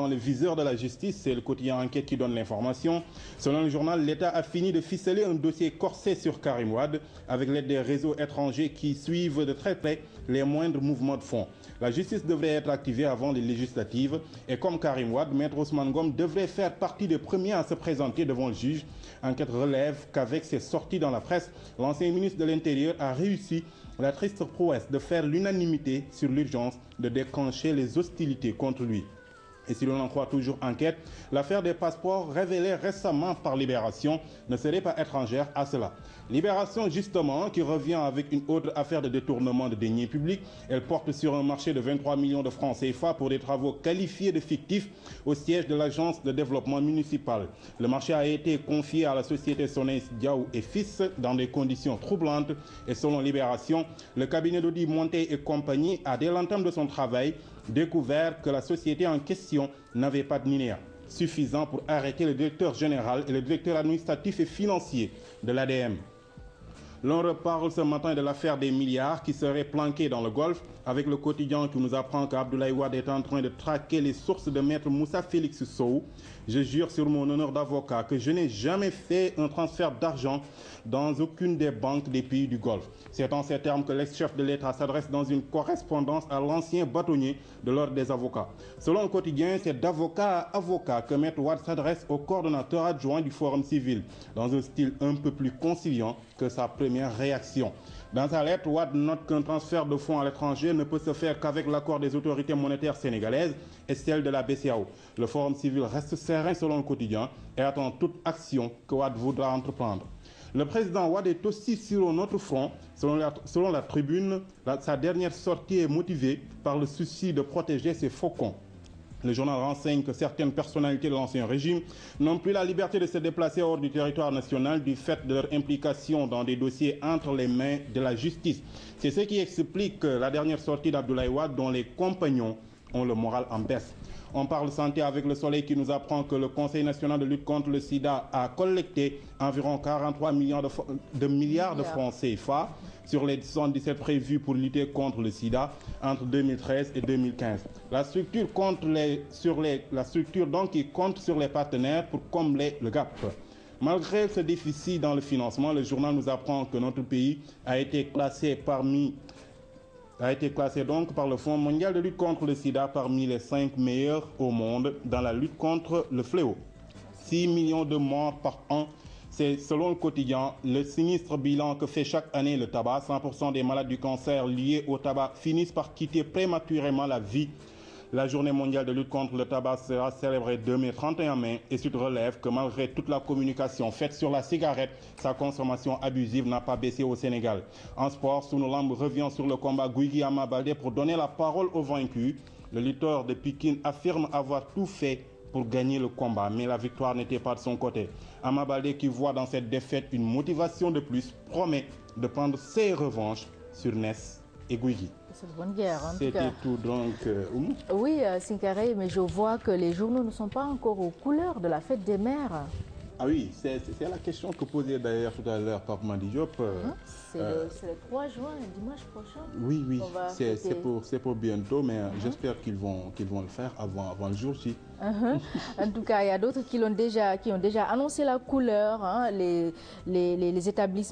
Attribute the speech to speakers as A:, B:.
A: Dans le viseur de la justice, c'est le quotidien Enquête qui donne l'information. Selon le journal, l'État a fini de ficeler un dossier corsé sur Karim Wade avec l'aide des réseaux étrangers qui suivent de très près les moindres mouvements de fonds. La justice devrait être activée avant les législatives et comme Karim Wade, Maître Ousmane Ngom devrait faire partie des premiers à se présenter devant le juge. Enquête relève qu'avec ses sorties dans la presse, l'ancien ministre de l'Intérieur a réussi la triste prouesse de faire l'unanimité sur l'urgence de déclencher les hostilités contre lui. Et si l'on en croit toujours Enquête, l'affaire des passeports révélée récemment par Libération ne serait pas étrangère à cela. Libération, justement, qui revient avec une autre affaire de détournement de deniers publics. Elle porte sur un marché de 23 millions de francs CFA pour des travaux qualifiés de fictifs au siège de l'Agence de développement municipal. Le marché a été confié à la société Soneis Diaw et Fils dans des conditions troublantes. Et selon Libération, le cabinet d'audit Monté et compagnie a, dès l'entame de son travail, découvert que la société en question n'avait pas de NINEA suffisant pour arrêter le directeur général et le directeur administratif et financier de l'ADM. L'on reparle ce matin de l'affaire des milliards qui seraient planqués dans le Golfe avec le quotidien qui nous apprend qu'Abdoulaye Wade est en train de traquer les sources de maître Moussa Félix Sow. Je jure sur mon honneur d'avocat que je n'ai jamais fait un transfert d'argent dans aucune des banques des pays du Golfe. C'est en ces termes que l'ex-chef de l'État s'adresse dans une correspondance à l'ancien bâtonnier de l'ordre des avocats. Selon le quotidien, c'est d'avocat à avocat que maître Wade s'adresse au coordonnateur adjoint du Forum civil, dans un style un peu plus conciliant que sa première réaction. Dans sa lettre, Wade note qu'un transfert de fonds à l'étranger ne peut se faire qu'avec l'accord des autorités monétaires sénégalaises et celle de la BCEAO. Le Forum civil reste serein selon le quotidien et attend toute action que Wade voudra entreprendre. Le président Wade est aussi sur un autre front. Selon la tribune, sa dernière sortie est motivée par le souci de protéger ses faucons. Le journal renseigne que certaines personnalités de l'ancien régime n'ont plus la liberté de se déplacer hors du territoire national du fait de leur implication dans des dossiers entre les mains de la justice. C'est ce qui explique la dernière sortie d'Abdoulaye Wade dont les compagnons ont le moral en baisse. On parle santé avec Le Soleil qui nous apprend que le Conseil national de lutte contre le sida a collecté environ 43 milliards de francs CFA sur les 77 prévus pour lutter contre le sida entre 2013 et 2015. La structure donc qui compte sur les partenaires pour combler le gap. Malgré ce déficit dans le financement, le journal nous apprend que notre pays a été classé donc par le Fonds mondial de lutte contre le sida parmi les 5 meilleurs au monde dans la lutte contre le fléau. 6 millions de morts par an, c'est selon le quotidien le sinistre bilan que fait chaque année le tabac. 100% des malades du cancer liés au tabac finissent par quitter prématurément la vie. La journée mondiale de lutte contre le tabac sera célébrée demain 31 mai et Sud relève que malgré toute la communication faite sur la cigarette, sa consommation abusive n'a pas baissé au Sénégal. En sport, Sunu Lamb revient sur le combat Gouye Gui Ama Baldé pour donner la parole aux vaincus. Le lutteur de Pikine affirme avoir tout fait pour gagner le combat, mais la victoire n'était pas de son côté. Ama Baldé, qui voit dans cette défaite une motivation de plus, promet de prendre ses revanches sur Ness et Gouye Gui.
B: C'est une bonne guerre, en tout cas.
A: C'était tout donc.
B: Oui, Sinkaré, mais je vois que les journaux ne sont pas encore aux couleurs de la fête des mères.
A: Ah oui, c'est la question que posait d'ailleurs tout à l'heure Pape Madi Diop.
B: C'est le 3 juin, dimanche prochain.
A: Oui, c'est pour bientôt, mais j'espère qu'ils vont le faire avant le jour J.
B: En tout cas, il y a d'autres qui ont déjà annoncé la couleur, les établissements.